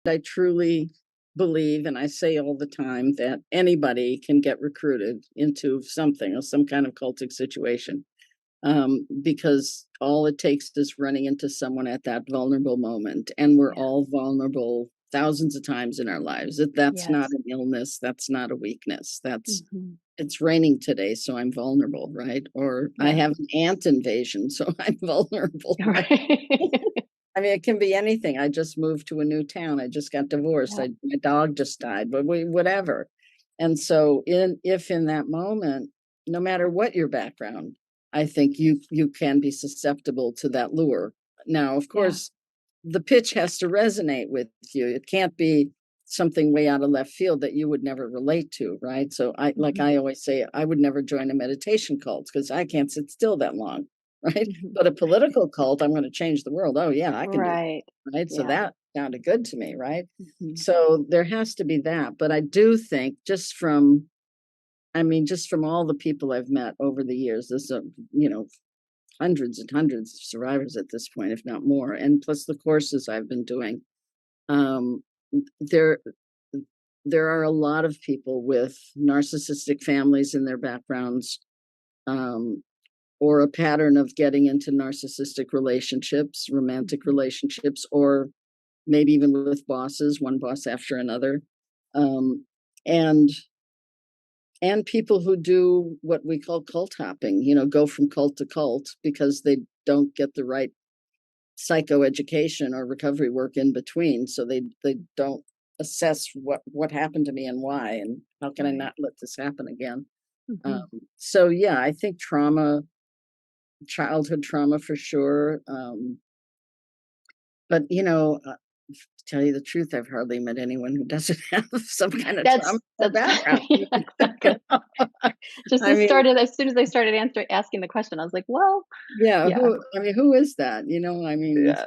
I truly believe, and I say all the time, that anybody can get recruited into something or some kind of cultic situation, because all it takes is running into someone at that vulnerable moment, and we're Yeah. all vulnerable thousands of times in our lives. That's not Yes. an illness. That's not a weakness. That's Hmm. it's raining today, so I'm vulnerable, right? Or I Yeah. have an ant invasion, so I'm vulnerable, right? Right. I mean, it can be anything. I just moved to a new town. I just got divorced. Yeah. My dog just died, but whatever. And so, if in that moment, no matter what your background, I think you can be susceptible to that lure. Now, of Yeah. course, the pitch has to resonate with you. It can't be something way out of left field that you would never relate to, right? So Hmm. I always say, I would never join a meditation cult because I can't sit still that long, right? Hmm. But a political cult, I'm going to change the world. Oh yeah, I can do Right. that, right? So Yeah. that sounded good to me, right? Hmm. So there has to be that. But I do think just from all the people I've met over the years, there's hundreds and hundreds of survivors at this point, if not more, and plus the courses I've been doing. Um, there there are a lot of people with narcissistic families in their backgrounds, um, or a pattern of getting into narcissistic relationships, romantic Hmm. relationships, or maybe even with bosses, one boss after another, um, and people who do what we call cult hopping. Go from cult to cult because they don't get the right psychoeducation or recovery work in between, so they don't assess what happened to me and why, and how can I Right. not let this happen again. um, Hmm. so yeah, I think trauma, childhood trauma for sure. But to tell you the truth, I've hardly met anyone who doesn't have some kind of trauma in their That's background. yeah. Just I as mean, started as soon as I started asking the question, I was like, well, yeah, yeah, who is that? I mean, yeah.